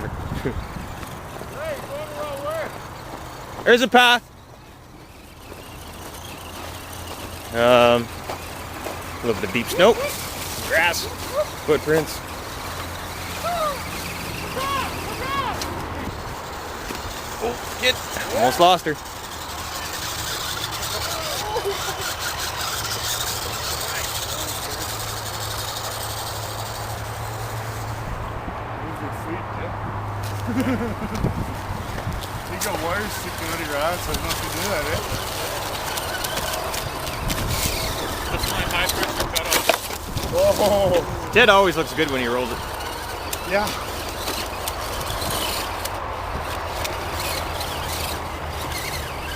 Perfect. Hey, going the wrong way. There's a path. A little bit of deep snow, grass, footprints. Oh, shit. Almost lost her. You got wires sticking out of your ass, so I don't know if you do that, eh? That's my high pressure cutoff. Oh! Ted always looks good when he rolls it. Yeah.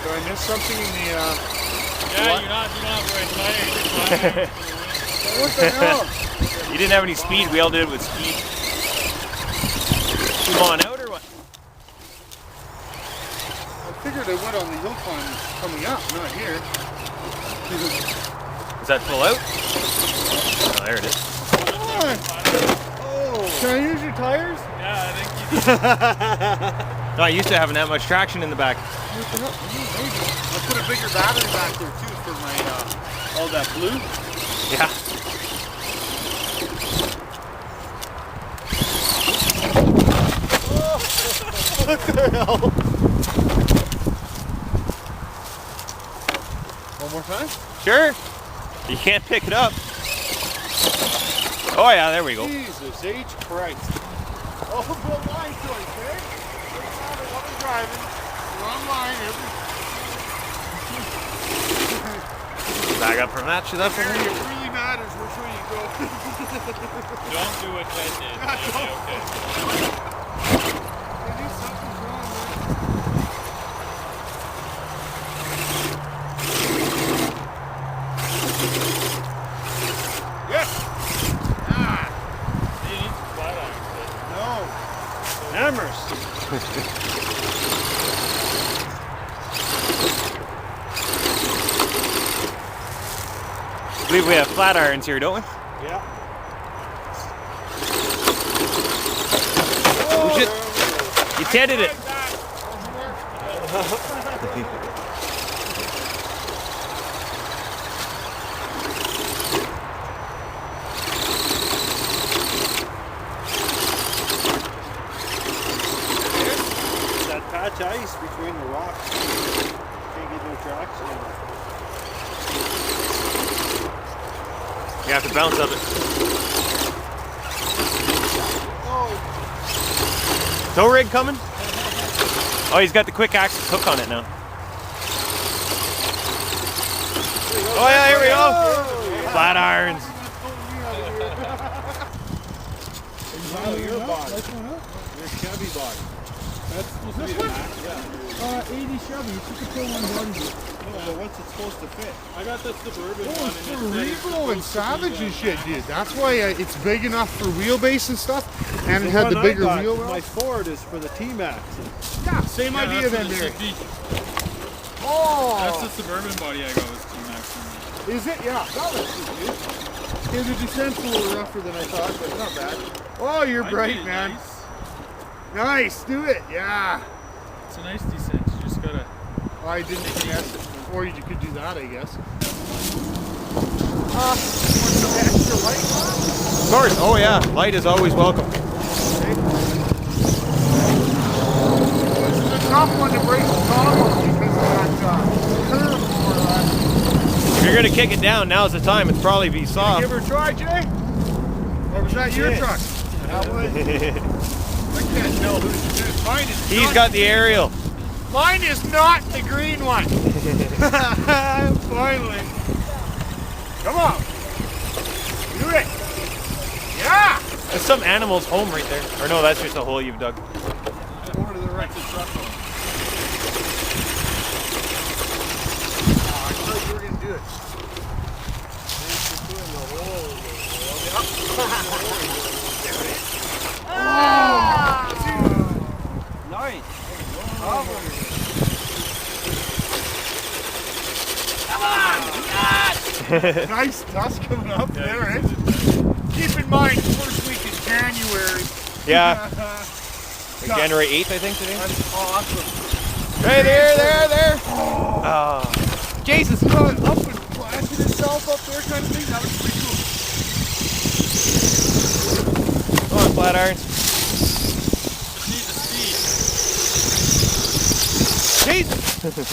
Do I miss something in the, Yeah, you don't have the right tire. what the hell? You didn't have any speed, we all did it with speed. Come on out or what? I figured I went on the hill climb coming up, not here. Is that full out? Oh, there it is. Come on! Oh! Can I use your tires? Yeah, I think you do. Not used to having that much traction in the back. What the hell? I put a bigger battery back there too for my, all that blue. Yeah. What the hell? One more time? Sure. You can't pick it up. Oh yeah, there we go. Jesus H. Christ. Oh, wrong line choice, eh? What I'm driving. Wrong line. Back up from that, shit up from It there. really matters which way you go. Don't do what Ted did. Yeah, You'll be don't. okay. I knew something was wrong, man. Yes! Ah! You need some flat irons. No. Hammers. I believe we have flat irons here, don't we? Yeah. Oh shit! You Tedded it. That patch ice between the rocks. Can't get no traction. You have to bounce up it. Oh, Tow rig coming? Oh, he's got the quick access hook on it now. Oh yeah, here we go. Flat irons. your body. Your Chevy body. That's supposed to be the max. Yeah. 80 Chevy, you took a pill on body. No, but what's it supposed to fit? I got the Suburban Oh, one. it's And for it said Revo and it's supposed to be Savage the and shit, max. dude. That's why it's big enough for wheelbase and stuff, and it had the one bigger I got, wheel my well. Ford is for the T-Max. Yeah, same Yeah, idea that's then, what it Barry. should be. Oh, That's the Suburban body I got was T-Max. is it? Yeah, that looks good. Yeah, the descent's a little rougher than I thought, but not bad. Oh, you're I bright, did it man. nice. Nice, do it. Yeah. It's a nice descent. You just gotta. I didn't guess it. Or you could do that, I guess. Want some extra light on? Of course. Oh yeah, light is always welcome. This is a tough one to break the top on because of that curve for that. If you're gonna kick it down, now's the time. It's probably be soft. Give her a try, Jay? Or was that your truck? That was. I can't tell who's mine is. He's not- got the aerial. Mine is not the green one. Finally. Come on. Do it. Yeah. There's some animal's home right there. Or no, that's just a hole you've dug. Over to the right. It's a truck hole. I thought you were going to do it. Nice. Nice dust coming up there, eh? Keep in mind, first week in January. Yeah. cut. January 8th, I think, today. That's awesome. Right there. Oh. Jesus. Up and blasting himself up there kind of thing. That was pretty cool. Come on, flat irons. Just need the speed. Jesus.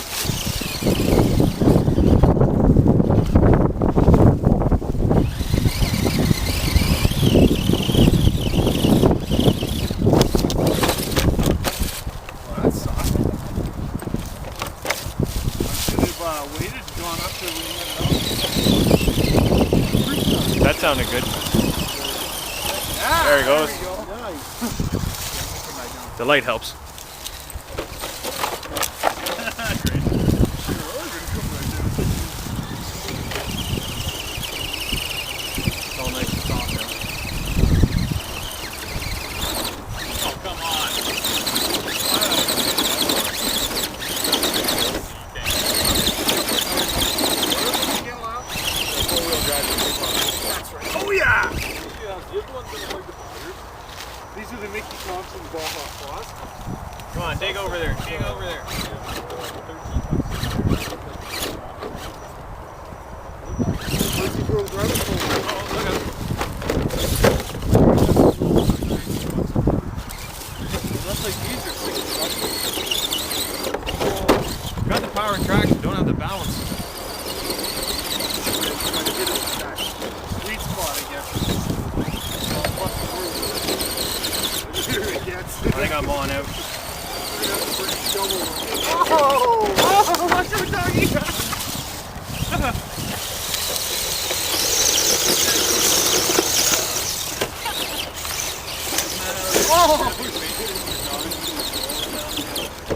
Well, that sucked. I should have waited and gone up there when you had it out. That sounded good. Ah, There he goes. we go. Nice. The light helps. It's all nice and soft now. Oh, come on. Oh yeah! These are the Mickey Thompson Baja Claws. Come on, dig over there. Dig over there. Jersey Girls Rabbit Hole. Look out. Looks like these are 60 bucks. Got the power and traction, don't have the balance. Trying to get it in that sweet spot, I guess. Here it gets. I think I'm on out. Oh! Watch the doggy! Oh!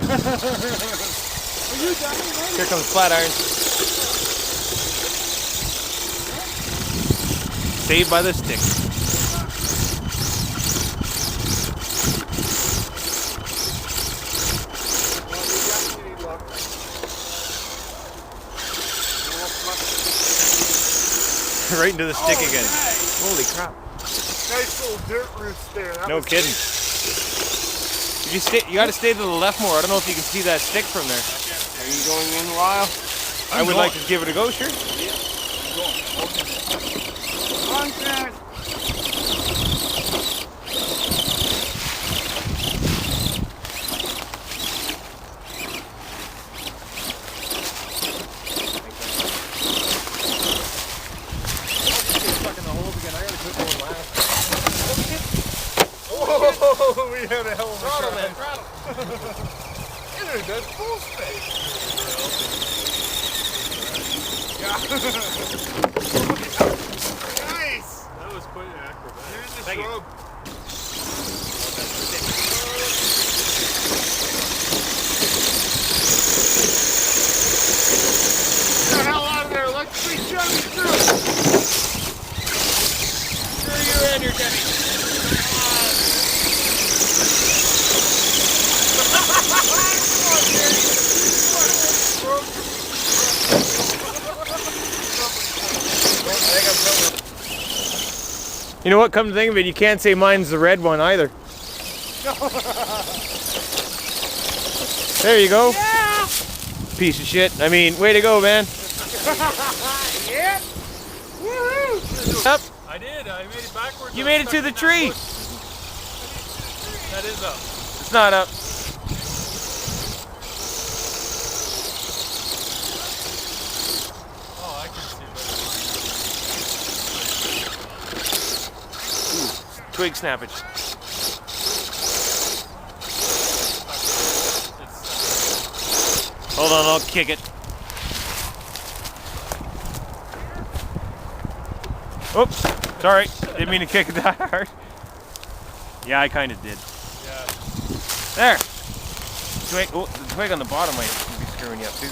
Are you done, man? Here comes flat irons. Saved by the stick. Well, you definitely need luck. Right into the stick again. Nice. Holy crap. Nice little dirt roots there. That No was kidding. You gotta stay to the left more. I don't know if you can see that stick from there. Are you going in, Lyle? I would like to give it a go, sure. Come on, Chad. Oh, we had a hell of a Throttle, time. man, throttle. Dude, that's full space. Nice. That was quite an acrobat. Here's the Thank you. shrub. Get the hell out of there. Let's be shoving through. Screw you in here, Kenny. You know what, come to think of it, you can't say mine's the red one either. There you go. Yeah. Piece of shit. I mean, way to go, man. Yeah. Woohoo. Up. I did. I made it backwards. You I made was it to the stuck in tree. that bush. That is up. It's not up. Oh, I can see that. Twig snappage. Hold on, I'll kick it. Oops, sorry. Didn't mean to kick it that hard. Yeah, I kind of did. Yeah. There. Twig, oh, the twig on the bottom might be screwing you up too.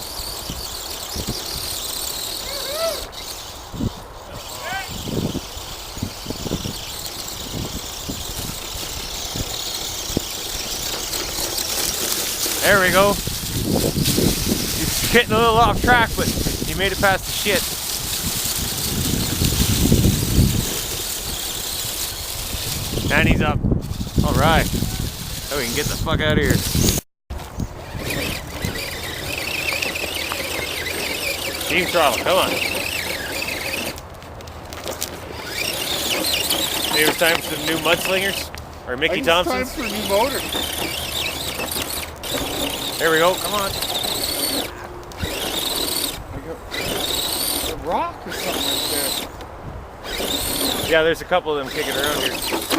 There we go. He's getting a little off track, but he made it past the shit. And he's up. All right. That Oh, we can get the fuck out of here. Team throttle, come on. Maybe it's time for some new mudslingers? Or Mickey Thompsons? It's time for a new motor. There we go, come on. A rock or something right there. Yeah, there's a couple of them kicking around here.